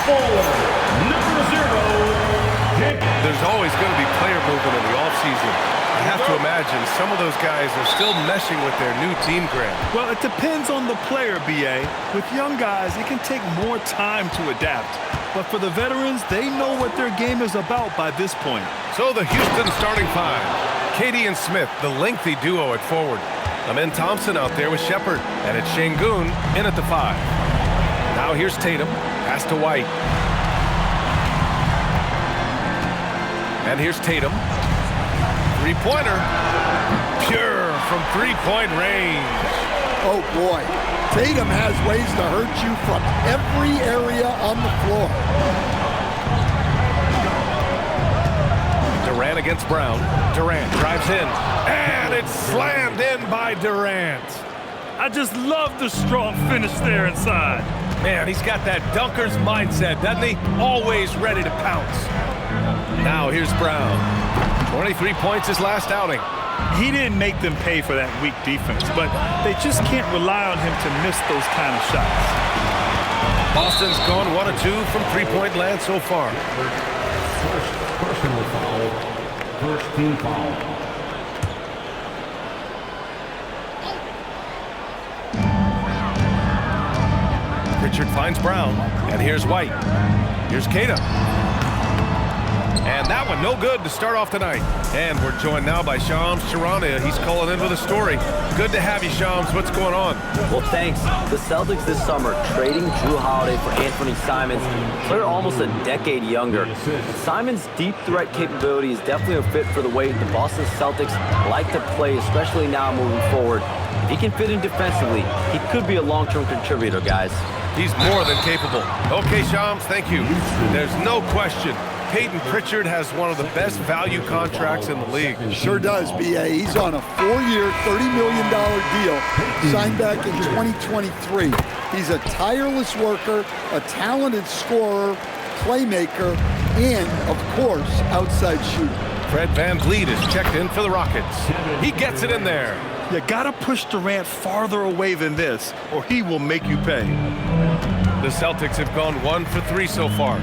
forward, number 0. There's always going to be player movement in the offseason. I have to imagine some of those guys are still meshing with their new team, Grant. Well, it depends on the player, B.A. With young guys, it can take more time to adapt. But for the veterans, they know what their game is about by this point. So the Houston starting five. Katie and Smith, the lengthy duo at forward. Amen Thompson out there with Shepard. And it's Şengün in at the 5. Now here's Tatum. Pass to White. And here's Tatum. Three-pointer. Pure from three-point range. Oh, boy. Tatum has ways to hurt you from every area on the floor. Durant against Brown. Durant drives in. And it's slammed in by Durant. I just love the strong finish there inside. Man, he's got that dunker's mindset, doesn't he? Always ready to pounce. Now here's Brown. 23 points his last outing. He didn't make them pay for that weak defense, but they just can't rely on him to miss those kind of shots. Boston's gone 1 of 2 from three-point land so far. First personal foul, first team foul. Pritchard finds Brown, and here's White. Here's Keita. And that one no good to start off tonight. And we're joined now by Shams Charania. He's calling in with a story. Good to have you, Shams. What's going on? Well, thanks. The Celtics this summer trading Drew Holiday for Anthony Simons, player almost a decade younger. Simons' deep threat capability is definitely a fit for the way the Boston Celtics like to play, especially now moving forward. If he can fit in defensively, he could be a long-term contributor, guys. He's more than capable. Okay, Shams, thank you. There's no question. Peyton Pritchard has one of the best value contracts in the league. Sure does, B.A. He's on a 4-year, $30 million deal signed back in 2023. He's a tireless worker, a talented scorer, playmaker, and, of course, outside shooter. Fred VanVleet is checked in for the Rockets. He gets it in there. You gotta push Durant farther away than this, or he will make you pay. The Celtics have gone 1 for 3 so far.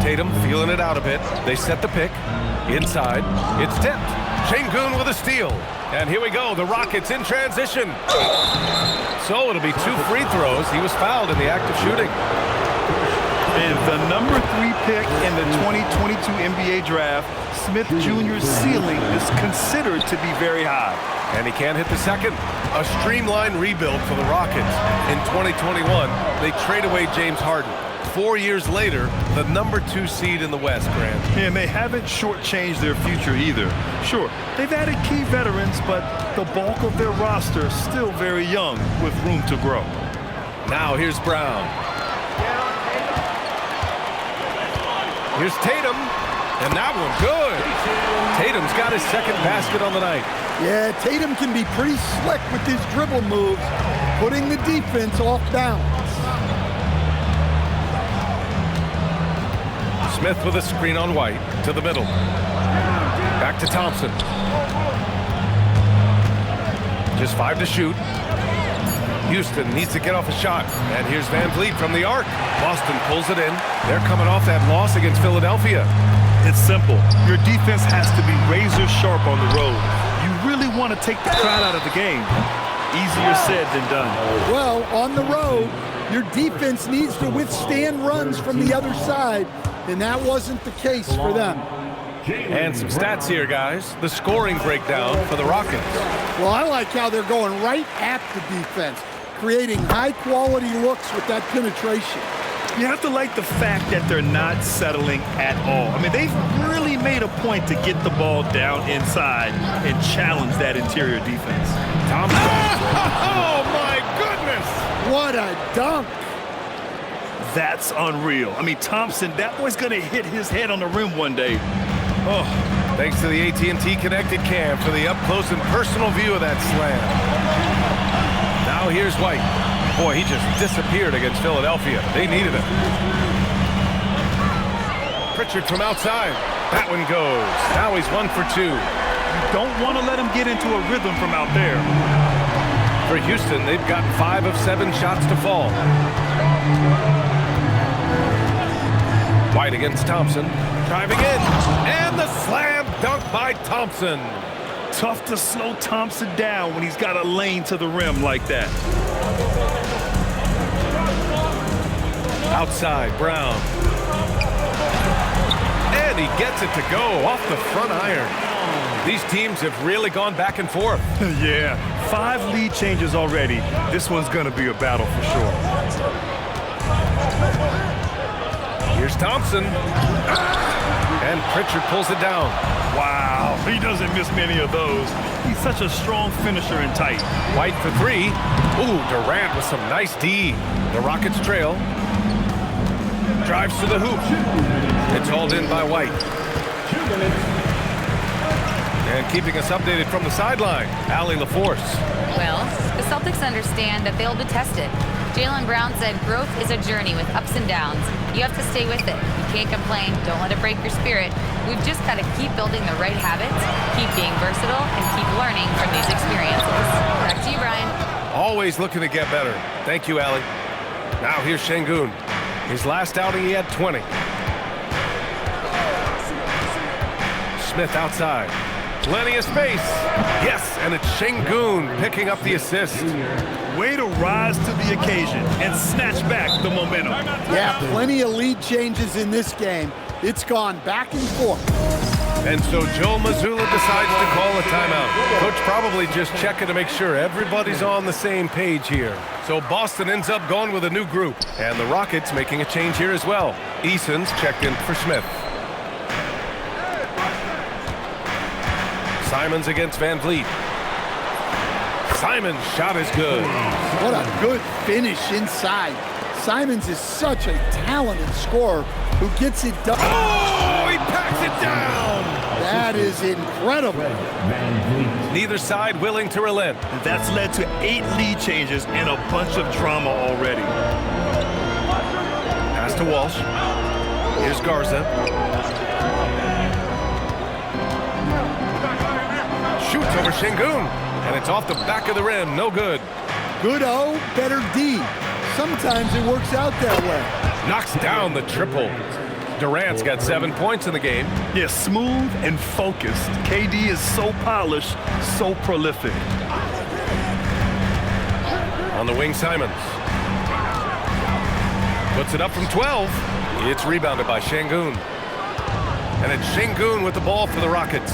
Tatum feeling it out a bit. They set the pick. Inside. It's tipped. Şengün with a steal. And here we go. The Rockets in transition. So it'll be 2 free throws. He was fouled in the act of shooting. And the number 3 pick in the 2022 NBA draft, Smith Jr.'s ceiling is considered to be very high. And he can't hit the second. A streamlined rebuild for the Rockets. In 2021, they trade away James Harden. 4 years later, the number 2 seed in the West, Grant. And they haven't shortchanged their future either. Sure, they've added key veterans, but the bulk of their roster is still very young with room to grow. Now here's Brown. Here's Tatum, and that one good. Tatum's got his second basket on the night. Yeah, Tatum can be pretty slick with his dribble moves, putting the defense off balance. Smith with a screen on White to the middle. Back to Thompson. Just 5 to shoot. Houston needs to get off a shot. And here's VanVleet from the arc. Boston pulls it in. They're coming off that loss against Philadelphia. It's simple. Your defense has to be razor sharp on the road. You really want to take the crowd out of the game. Easier said than done. Well, on the road, your defense needs to withstand runs from the other side, and that wasn't the case for them. And some stats here, guys. The scoring breakdown for the Rockets. Well, I like how they're going right at the defense, creating high-quality looks with that penetration. You have to like the fact that they're not settling at all. I mean, they've really made a point to get the ball down inside and challenge that interior defense. Thompson. Oh, my goodness! What a dunk! That's unreal. I mean, Thompson, that boy's going to hit his head on the rim one day. Oh, thanks to the AT&T Connected Cam for the up-close and personal view of that slam. Now here's White. Boy, he just disappeared against Philadelphia. They needed him. Pritchard from outside. That one goes. Now he's 1 for 2. You don't want to let him get into a rhythm from out there. For Houston, they've got 5 of 7 shots to fall. White against Thompson. Driving in. And the slam dunk by Thompson. Tough to slow Thompson down when he's got a lane to the rim like that. Outside, Brown. And he gets it to go off the front iron. These teams have really gone back and forth. Yeah, 5 lead changes already. This one's going to be a battle for sure. Here's Thompson. And Pritchard pulls it down. Wow, he doesn't miss many of those. He's such a strong finisher and tight. White for 3. Ooh, Durant with some nice D. The Rockets trail. Drives to the hoop. It's hauled in by White. And keeping us updated from the sideline, Allie LaForce. Well, the Celtics understand that they'll be tested. Jaylen Brown said growth is a journey with ups and downs. You have to stay with it. You can't complain. Don't let it break your spirit. We've just got to keep building the right habits, keep being versatile, and keep learning from these experiences. Back to you, Brian. Always looking to get better. Thank you, Allie. Now here's Şengün. His last outing, he had 20. Smith outside. Plenty of space. Yes, and it's Şengün picking up the assist. Way to rise to the occasion and snatch back the momentum. Yeah, plenty of lead changes in this game. It's gone back and forth. And so Joe Mazzulla decides to call a timeout. Coach probably just checking to make sure everybody's on the same page here. So Boston ends up going with a new group. And the Rockets making a change here as well. Eason's checked in for Smith. Simons against Van Vliet. Simons' shot is good. What a good finish inside. Simons is such a talented scorer who gets it done. Oh, he packs it down. That is incredible. Neither side willing to relent. That's led to 8 lead changes and a bunch of drama already. Pass to Walsh. Here's Garza. Shoots over Şengün, and it's off the back of the rim. No good. Good O, better D. Sometimes it works out that way. Knocks down the triple. Durant's got 7 points in the game. Yeah, smooth and focused. KD is so polished, so prolific. On the wing, Simons. Puts it up from 12. It's rebounded by Şengün. And it's Şengün with the ball for the Rockets.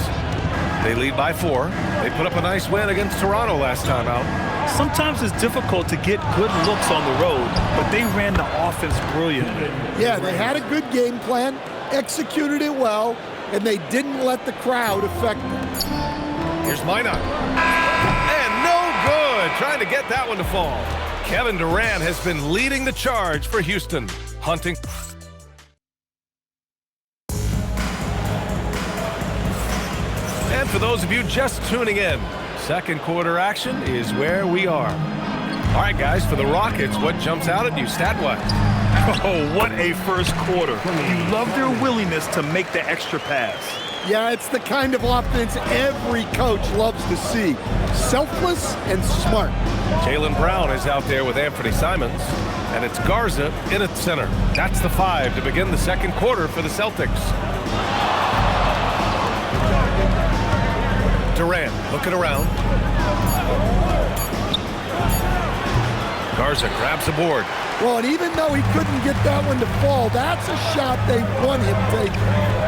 They lead by 4. They put up a nice win against Toronto last time out. Sometimes it's difficult to get good looks on the road, but they ran the offense brilliantly. Yeah, they had a good game plan, executed it well, and they didn't let the crowd affect them. Here's Minot. And no good. Trying to get that one to fall. Kevin Durant has been leading the charge for Houston. Hunting. And for those of you just tuning in, second quarter action is where we are. All right, guys, for the Rockets, what jumps out at you stat-wise? Oh, what a first quarter. You love their willingness to make the extra pass. Yeah, it's the kind of offense every coach loves to see. Selfless and smart. Jaylen Brown is out there with Anthony Simons, and it's Garza in at center. That's the 5 to begin the second quarter for the Celtics. Durant looking around. Garza grabs the board. Well, and even though he couldn't get that one to fall, that's a shot they want him taking.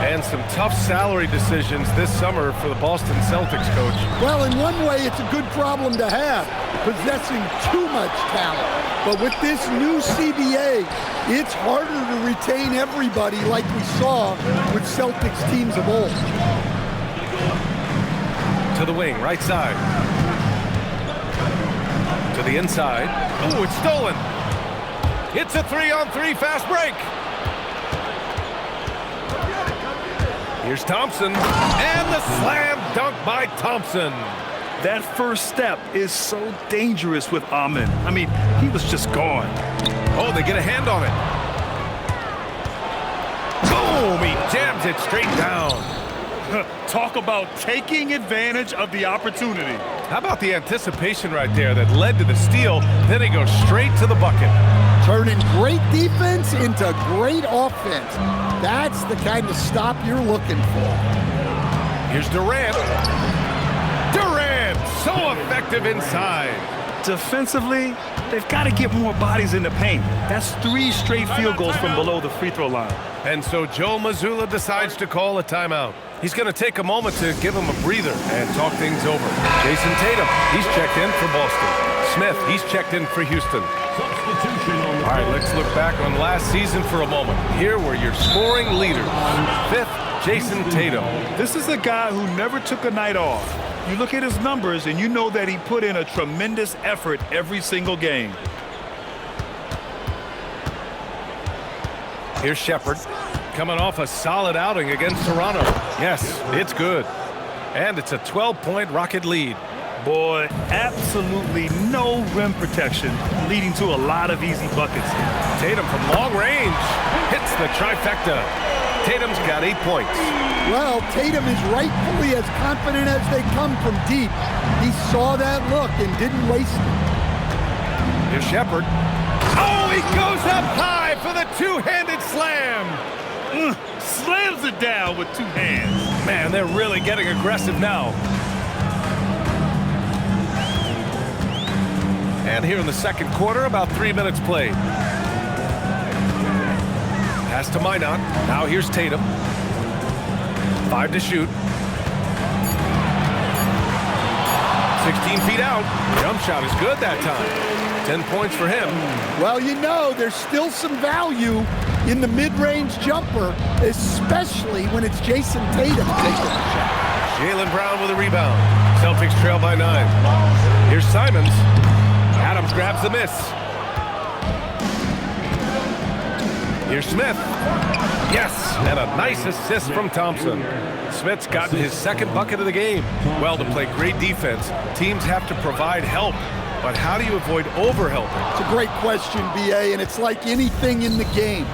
And some tough salary decisions this summer for the Boston Celtics, Coach. Well, in one way, it's a good problem to have, possessing too much talent. But with this new CBA, it's harder to retain everybody like we saw with Celtics teams of old. To the wing, right side. To the inside. Ooh, it's stolen. It's a 3-on-3 fast break. Here's Thompson. And the slam dunk by Thompson. That first step is so dangerous with Amin. I mean, he was just gone. Oh, they get a hand on it. Boom! He jams it straight down. Talk about taking advantage of the opportunity. How about the anticipation right there that led to the steal? Then he goes straight to the bucket. Turning great defense into great offense. That's the kind of stop you're looking for. Here's Durant. Durant, so effective inside. Defensively, they've got to get more bodies in the paint. That's 3 straight field goals from below the free throw line. And so Joe Mazzulla decides to call a timeout. He's going to take a moment to give him a breather and talk things over. Jason Tatum, he's checked in for Boston. Smith, he's checked in for Houston. All right, let's look back on last season for a moment. Here were your scoring leaders. 5th, Jason Tatum. This is a guy who never took a night off. You look at his numbers and you know that he put in a tremendous effort every single game. Here's Shepherd, coming off a solid outing against Toronto. Yes, it's good. And it's a 12-point Rocket lead. Boy, absolutely no rim protection, leading to a lot of easy buckets. Tatum from long range hits the trifecta. Tatum's got 8 points. Well, Tatum is rightfully as confident as they come from deep. He saw that look and didn't waste it. Here's Shepherd. Oh, he goes up high for the two-handed slam. Slams it down with 2 hands. Man, they're really getting aggressive now. And here in the second quarter, about 3 minutes played. Pass to Minot. Now here's Tatum. 5 to shoot. 16 feet out. Jump shot is good that time. 10 points for him. Well, you know, there's still some value in the mid-range jumper, especially when it's Jason Tatum taking the shot. Jaylen Brown with a rebound. Celtics trail by 9. Here's Simons. Adams grabs the miss. Here's Smith. Yes, and a nice assist from Thompson. Smith's gotten his 2nd bucket of the game. Well, to play great defense, teams have to provide help. But how do you avoid overhelping? It's a great question, B.A., and it's like anything in the game.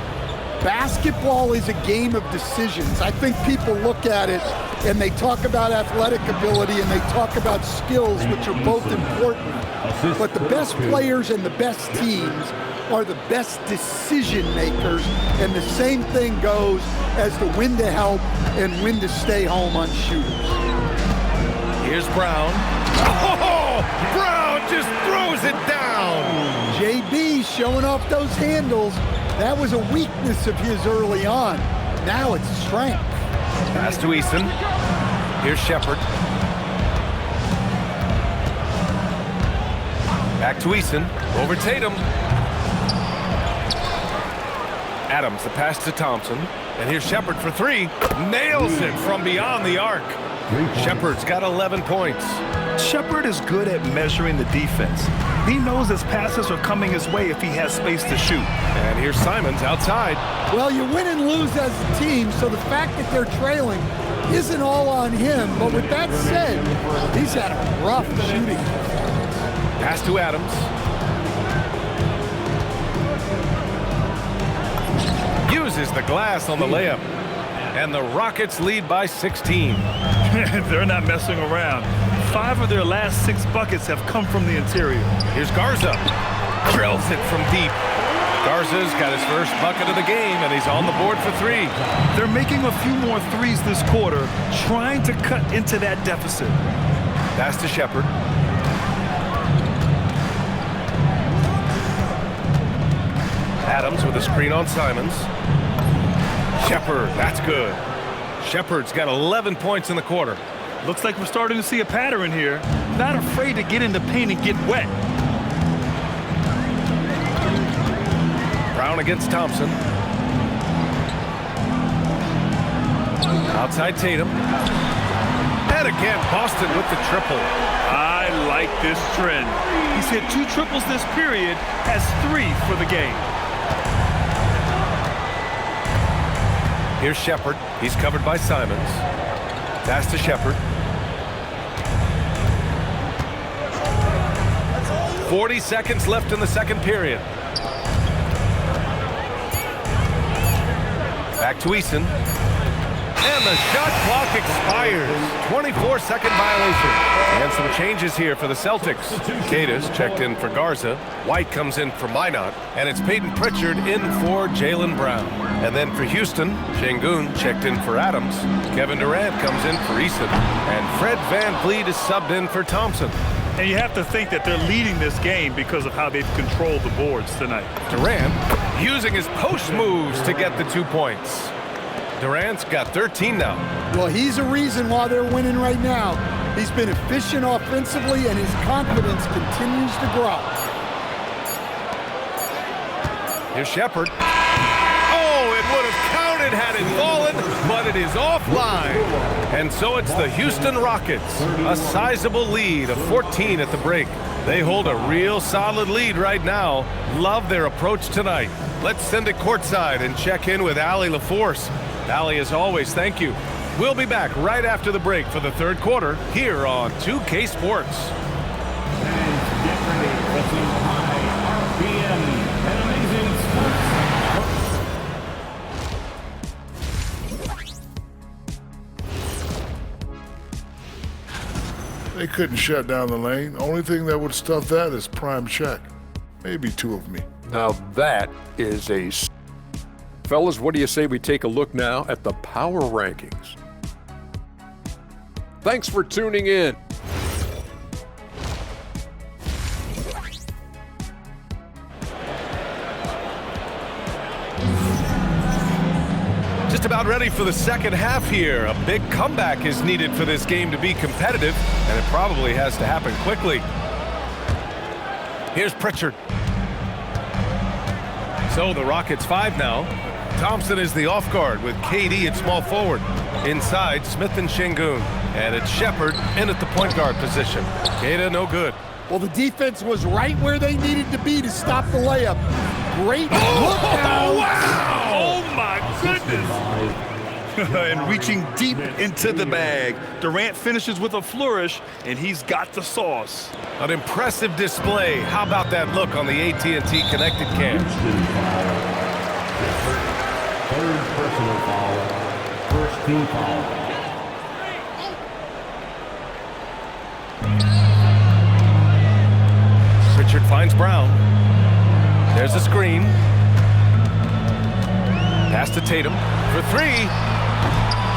Basketball is a game of decisions. I think people look at it and they talk about athletic ability and they talk about skills, which are both important. But the best players and the best teams are the best decision makers, and the same thing goes as to when to help and when to stay home on shooters. Here's Brown. Oh, Brown just throws it down. JB showing off those handles. That was a weakness of his early on. Now it's a strength. Pass to Eason. Here's Shepherd. Back to Eason. Over Tatum. Adams, the pass to Thompson. And here's Shepherd for 3. Nails it from beyond the arc. Shepherd's got 11 points. Shepherd is good at measuring the defense. He knows his passes are coming his way if he has space to shoot. And here's Simons outside. Well, you win and lose as a team, so the fact that they're trailing isn't all on him. But with that said, he's had a rough shooting. Pass to Adams. Uses the glass on the layup. And the Rockets lead by 16. They're not messing around. 5 of their last 6 buckets have come from the interior. Here's Garza. Drills it from deep. Garza's got his first bucket of the game, and he's on the board for 3. They're making a few more threes this quarter, trying to cut into that deficit. Pass to Shepherd. Adams with a screen on Simons. Shepherd, that's good. Shepherd's got 11 points in the quarter. Looks like we're starting to see a pattern here. Not afraid to get in the paint and get wet. Brown against Thompson. Outside Tatum. And again, Boston with the triple. I like this trend. He's hit 2 triples this period, has 3 for the game. Here's Shepherd. He's covered by Simons. Pass to Shepherd. 40 seconds left in the second period. Back to Eason. And the shot clock expires. 24-second violation. And some changes here for the Celtics. Cada's checked in for Garza. White comes in for Minot. And it's Peyton Pritchard in for Jaylen Brown. And then for Houston, Şengün checked in for Adams. Kevin Durant comes in for Eason. And Fred VanVleet is subbed in for Thompson. And you have to think that they're leading this game because of how they've controlled the boards tonight. Durant using his post moves to get the 2 points. Durant's got 13 now. Well, he's a reason why they're winning right now. He's been efficient offensively, and his confidence continues to grow. Here's Shepherd. Oh, it would have counted had it fallen, but it is offline. And so it's the Houston Rockets, a sizable lead of 14 at the break. They hold a real solid lead right now. Love their approach tonight. Let's send it courtside and check in with Allie LaForce. Allie, as always, thank you. We'll be back right after the break for the third quarter here on 2K Sports. And get ready for some high RPM and amazing sports. They couldn't shut down the lane. Only thing that would stuff that is prime check. Maybe two of me. Now that is a... Fellas, what do you say we take a look now at the power rankings? Thanks for tuning in. Just about ready for the second half here. A big comeback is needed for this game to be competitive, and it probably has to happen quickly. Here's Pritchard. So the Rockets 5 now. Thompson is the off guard with KD at small forward. Inside, Smith and Şengün. And it's Shepherd in at the point guard position. Cada no good. Well, the defense was right where they needed to be to stop the layup. Great look down. Wow! Oh, my goodness. And reaching deep into the bag. Durant finishes with a flourish, and he's got the sauce. An impressive display. How about that look on the AT&T connected cam? Third personal foul. First team foul. Pritchard finds Brown. There's a screen. Pass to Tatum for three.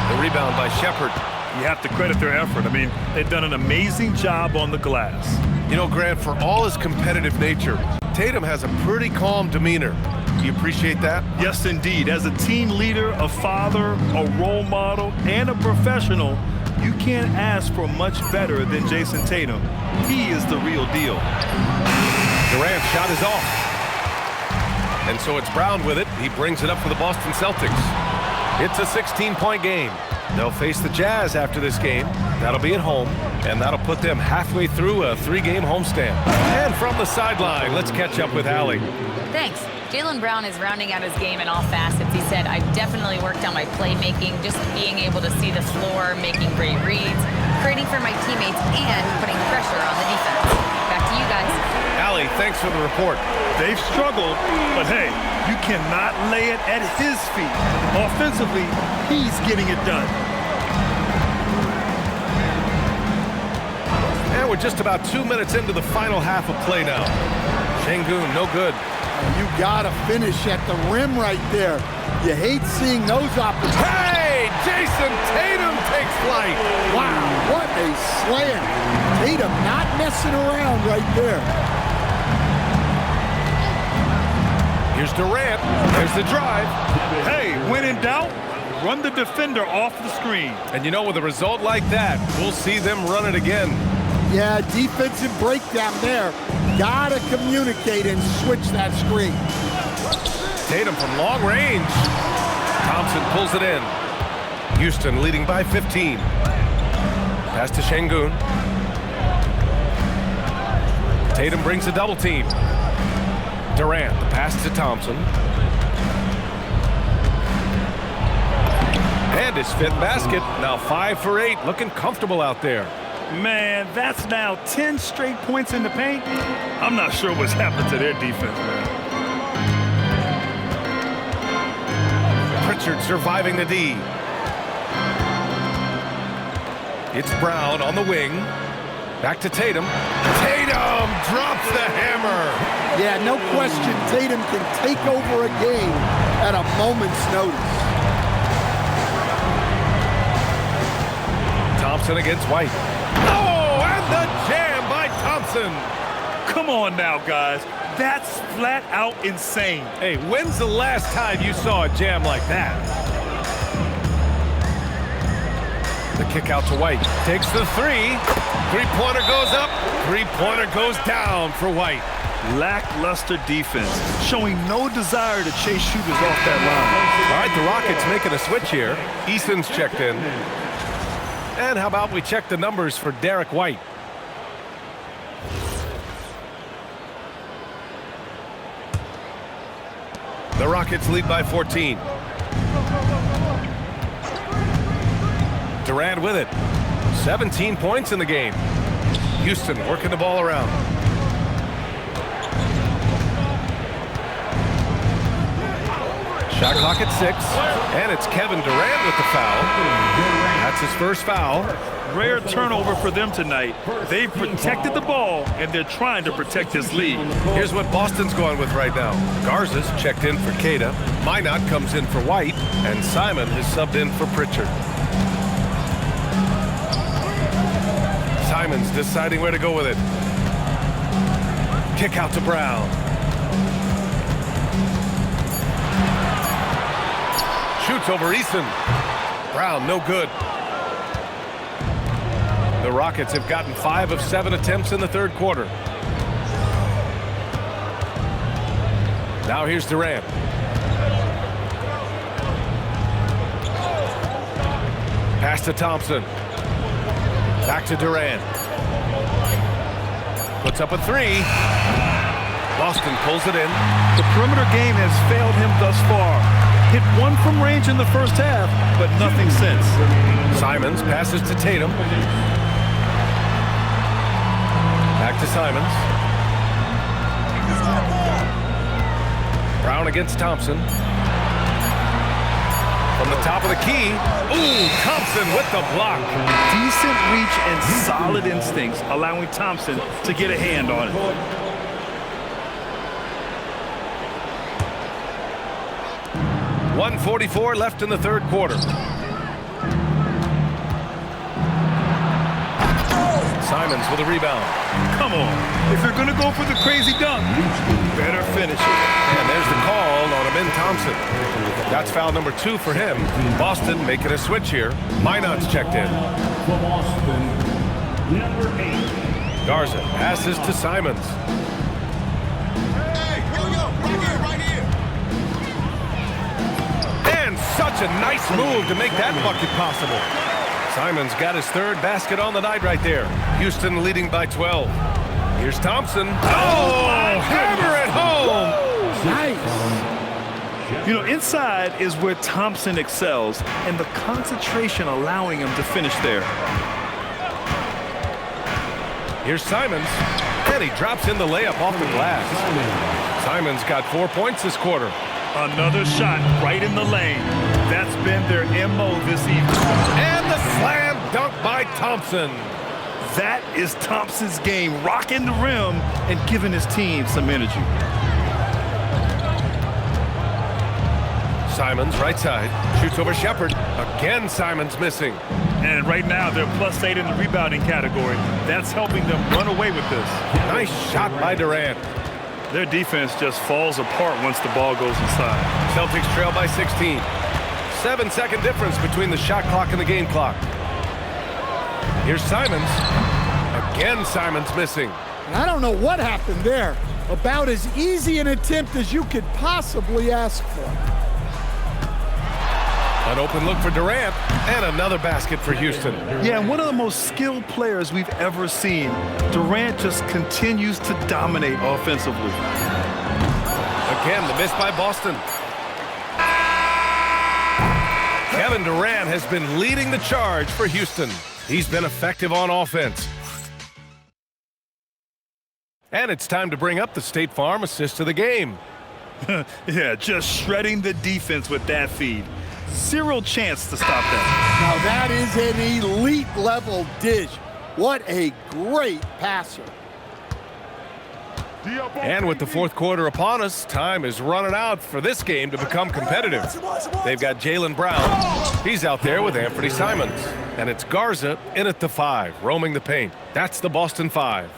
The rebound by Shepherd. You have to credit their effort. I mean, they've done an amazing job on the glass. You know, Grant, for all his competitive nature, Tatum has a pretty calm demeanor. Do you appreciate that? Yes, indeed. As a team leader, a father, a role model, and a professional, you can't ask for much better than Jason Tatum. He is the real deal. Durant's shot is off. And so it's Brown with it. He brings it up for the Boston Celtics. It's a 16-point game. They'll face the Jazz after this game. That'll be at home, and that'll put them halfway through a 3-game homestand. And from the sideline, let's catch up with Allie. Thanks. Jaylen Brown is rounding out his game in all facets. He said, I've definitely worked on my playmaking, just being able to see the floor, making great reads, creating for my teammates, and putting pressure on the defense. Back to you guys. Allie, thanks for the report. They've struggled, but hey, you cannot lay it at his feet. Offensively, he's getting it done. And we're just about 2 minutes into the final half of play now. Şengün, no good. You gotta finish at the rim right there. You hate seeing those opportunities. Hey, Jason Tatum takes flight. Wow, what a slam. Tatum not messing around right there. Here's Durant. There's the drive. Hey, when in doubt, run the defender off the screen. And you know, with a result like that, we'll see them run it again. Yeah, defensive breakdown there. Gotta communicate and switch that screen. Tatum from long range. Thompson pulls it in. Houston leading by 15. Pass to Şengün. Tatum brings a double team. Durant, the pass to Thompson. And his fifth basket. Now 5 for 8. Looking comfortable out there. Man, that's now 10 straight points in the paint. I'm not sure what's happened to their defense, man. Pritchard surviving the D. It's Brown on the wing. Back to Tatum. Tatum drops the hammer. Yeah, no question, Tatum can take over a game at a moment's notice. Thompson against White. Oh, and the jam by Thompson. Come on now, guys. That's flat out insane. Hey, when's the last time you saw a jam like that? The kick out to White. Takes the three. Three-pointer goes up. Three-pointer goes down for White. Lackluster defense, showing no desire to chase shooters off that line. All right, the Rockets making a switch here. Eason's checked in. And how about we check the numbers for Derek White? The Rockets lead by 14. Durant with it. 17 points in the game. Houston working the ball around. Shot clock at 6. And it's Kevin Durant with the foul. That's his first foul. Rare turnover for them tonight. They've protected the ball, and they're trying to protect this lead. Here's what Boston's going with right now. Garza's checked in for Keita. Minot comes in for White. And Simon has subbed in for Pritchard. Simon's deciding where to go with it. Kick out to Brown. Shoots over Eason. Brown, no good. The Rockets have gotten 5 of 7 attempts in the third quarter. Now here's Durant. Pass to Thompson. Back to Durant. Puts up a three. Boston pulls it in. The perimeter game has failed him thus far. Hit one from range in the first half, but nothing since. Simons passes to Tatum. Back to Simons. Brown against Thompson. From the top of the key. Ooh, Thompson with the block. Decent reach and solid instincts, allowing Thompson to get a hand on it. .144 left in the third quarter. Simons with a rebound. Come on. If you're going to go for the crazy dunk, better finish it. And there's the call on Amin Thompson. That's foul number 2 for him. Boston making a switch here. Minot's checked in. For Boston, number 8. Garza passes to Simons. Hey, here we go. Right here. And such a nice move to make that bucket possible. Simons got his third basket on the night right there. Houston leading by 12. Here's Thompson. Oh, hammer it home. Nice. You know, inside is where Thompson excels, and the concentration allowing him to finish there. Here's Simons, and he drops in the layup off the glass. Simons got 4 points this quarter. Another shot right in the lane. That's been their MO this evening. And the slam dunk by Thompson. That is Thompson's game, rocking the rim and giving his team some energy. Simons, right side, shoots over Shepard. Again, Simons missing. And right now, they're +8 in the rebounding category. That's helping them run away with this. Nice shot by Durant. Their defense just falls apart once the ball goes inside. Celtics trail by 16. 7-second difference between the shot clock and the game clock. Here's Simons. Again, Simons missing. And I don't know what happened there. About as easy an attempt as you could possibly ask for. An open look for Durant, and another basket for Houston. Yeah, and one of the most skilled players we've ever seen. Durant just continues to dominate offensively. Again, the miss by Boston. Kevin Durant has been leading the charge for Houston. He's been effective on offense. And it's time to bring up the State Farm assist of the game. Yeah, just shredding the defense with that feed. Zero chance to stop that. Now that is an elite level dish. What a great passer. And with the fourth quarter upon us, time is running out for this game to become competitive. They've got Jaylen Brown. He's out there with Anthony Simons. And it's Garza in at the 5, roaming the paint. That's the Boston 5.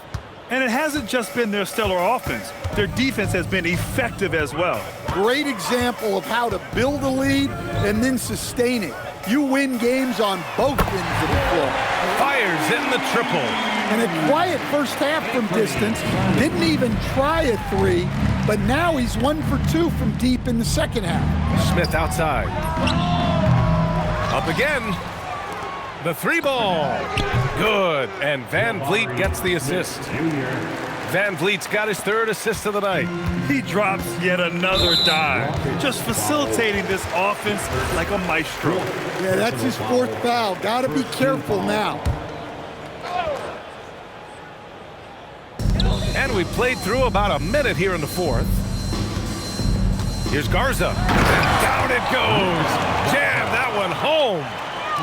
And it hasn't just been their stellar offense. Their defense has been effective as well. Great example of how to build a lead and then sustain it. You win games on both ends of the floor. Fires in the triple. And a quiet first half from distance. Didn't even try a 3, but now he's 1 for 2 from deep in the second half. Smith outside. Up again. The 3 ball. Good. And Van Vliet gets the assist. Van Vliet's got his 3rd assist of the night. He drops yet another dime, just facilitating this offense like a maestro. Yeah, that's his 4th foul. Got to be careful now. And we played through about a minute here in the 4th. Here's Garza. Down it goes. Jam that one home.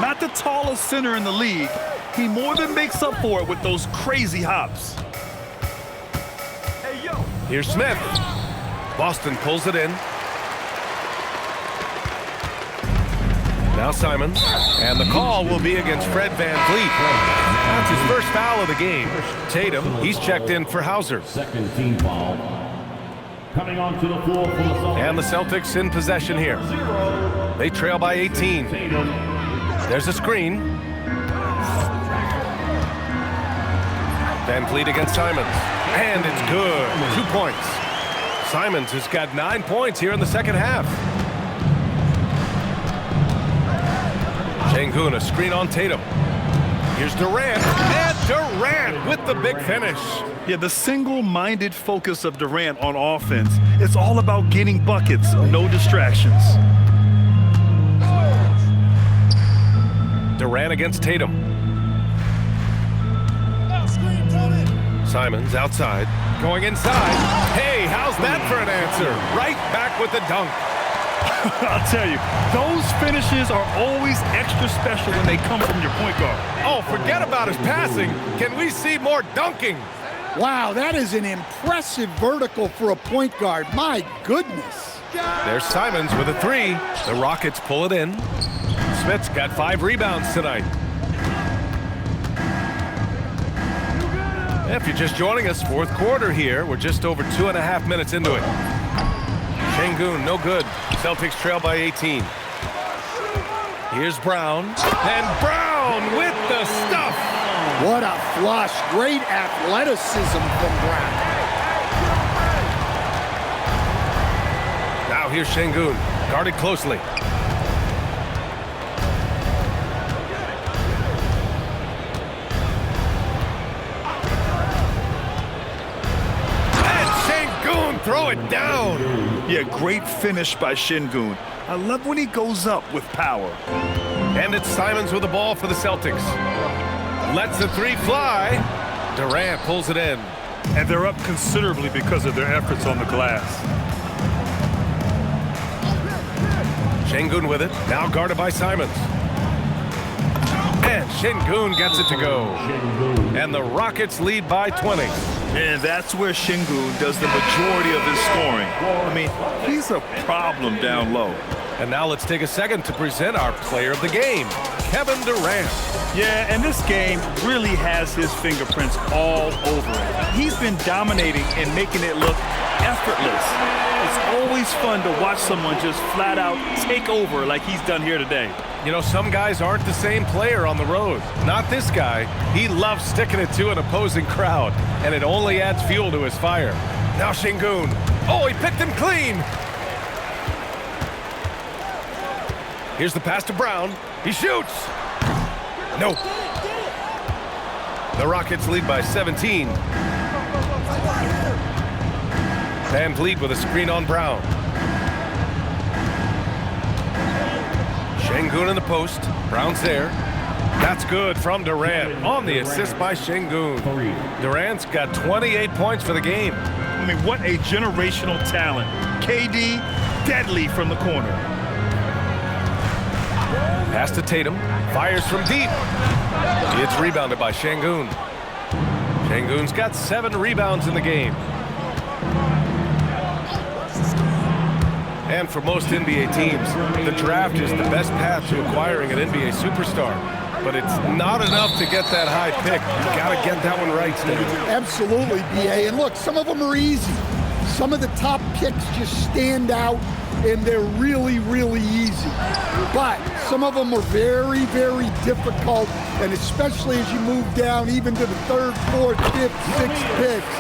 Not the tallest center in the league. He more than makes up for it with those crazy hops. Here's Smith. Boston pulls it in. Now Simons. And the call will be against Fred Van Vliet. That's his first foul of the game. Tatum, he's checked in for Hauser. Second team foul. Coming onto the floor for the Celtics. And the Celtics in possession here. They trail by 18. There's a screen. Van Vliet against Simons. And it's good. 2 points. Simons has got 9 points here in the second half. Şengün, a screen on Tatum. Here's Durant. And Durant with the big finish. Yeah, the single-minded focus of Durant on offense, it's all about getting buckets, no distractions. Durant against Tatum. Simons outside, going inside. Hey, how's that for an answer? Right back with the dunk. I'll tell you, those finishes are always extra special when they come from your point guard. Oh, forget about his passing. Can we see more dunking? Wow, that is an impressive vertical for a point guard. My goodness. There's Simons with a 3. The Rockets pull it in. Smith's got 5 rebounds tonight. If you're just joining us, 4th quarter here. We're just over 2.5 minutes into it. Şengün, no good. Celtics trail by 18. Here's Brown. And Brown with the stuff. What a flush. Great athleticism from Brown. Now here's Şengün, guarded closely. Throw it down. Yeah, great finish by Şengün. I love when he goes up with power. And it's Simons with the ball for the Celtics. Lets the 3 fly. Durant pulls it in. And they're up considerably because of their efforts on the glass. Şengün with it. Now guarded by Simons. And Şengün gets it to go. And the Rockets lead by 20. And that's where Şengün does the majority of his scoring. I mean, he's a problem down low. And now let's take a second to present our player of the game, Kevin Durant. Yeah, and this game really has his fingerprints all over it. He's been dominating and making it look effortless. It's always fun to watch someone just flat out take over like he's done here today. You know, some guys aren't the same player on the road. Not this guy. He loves sticking it to an opposing crowd, and it only adds fuel to his fire. Now Şengün. Oh, he picked him clean. Here's the pass to Brown. He shoots. Nope. The Rockets lead by 17. Van Vliet with a screen on Brown. Şengün in the post. Brown's there. That's good from Durant on the assist by Şengün. Durant's got 28 points for the game. I mean, what a generational talent. KD, deadly from the corner. Pass to Tatum. Fires from deep. It's rebounded by Şengün. Şengün's got 7 rebounds in the game. And for most NBA teams, the draft is the best path to acquiring an NBA superstar. But it's not enough to get that high pick. You got to get that one right, Stan. Absolutely, B.A. And look, some of them are easy. Some of the top picks just stand out, and they're really, really easy. But some of them are very, very difficult, and especially as you move down even to the 3rd, 4th, 5th, 6th picks.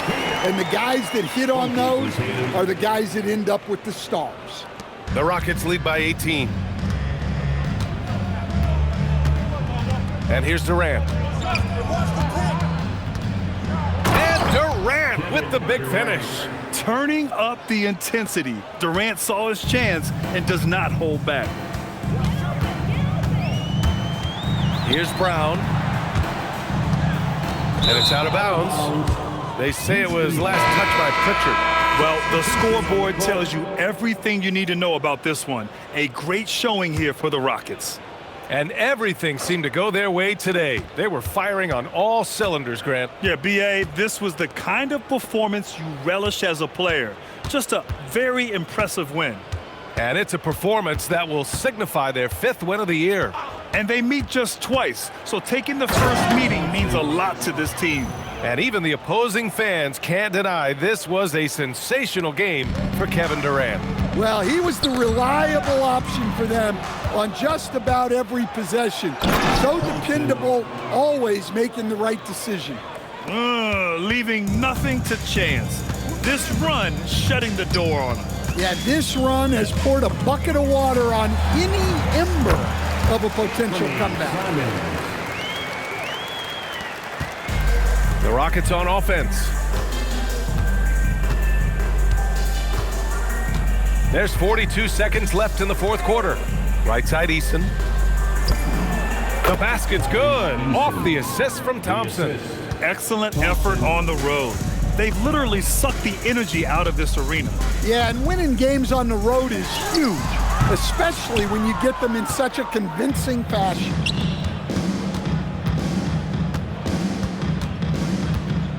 And the guys that hit on those are the guys that end up with the stars. The Rockets lead by 18. And here's Durant. And Durant with the big finish. Turning up the intensity. Durant saw his chance and does not hold back. Here's Brown. And it's out of bounds. They say it was last touched by Pritchard. Well, the scoreboard tells you everything you need to know about this one. A great showing here for the Rockets. And everything seemed to go their way today. They were firing on all cylinders, Grant. Yeah, B.A., this was the kind of performance you relish as a player. Just a very impressive win. And it's a performance that will signify their 5th win of the year. And they meet just twice, so taking the first meeting means a lot to this team. And even the opposing fans can't deny this was a sensational game for Kevin Durant. Well, he was the reliable option for them on just about every possession. So dependable, always making the right decision. Leaving nothing to chance. This run shutting the door on him. Yeah, this run has poured a bucket of water on any ember of a potential comeback. The Rockets on offense. There's 42 seconds left in the 4th quarter. Right side, Eason. The basket's good. Off the assist from Thompson. Excellent effort on the road. They've literally sucked the energy out of this arena. Yeah, and winning games on the road is huge, especially when you get them in such a convincing fashion.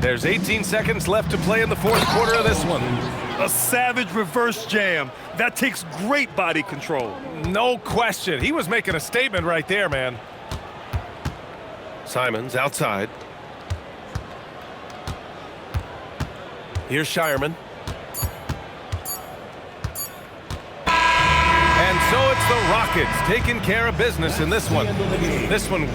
There's 18 seconds left to play in the 4th quarter of this one. A savage reverse jam. That takes great body control. No question. He was making a statement right there, man. Simons outside. Here's Shireman. And so it's the Rockets taking care of business in this one. This one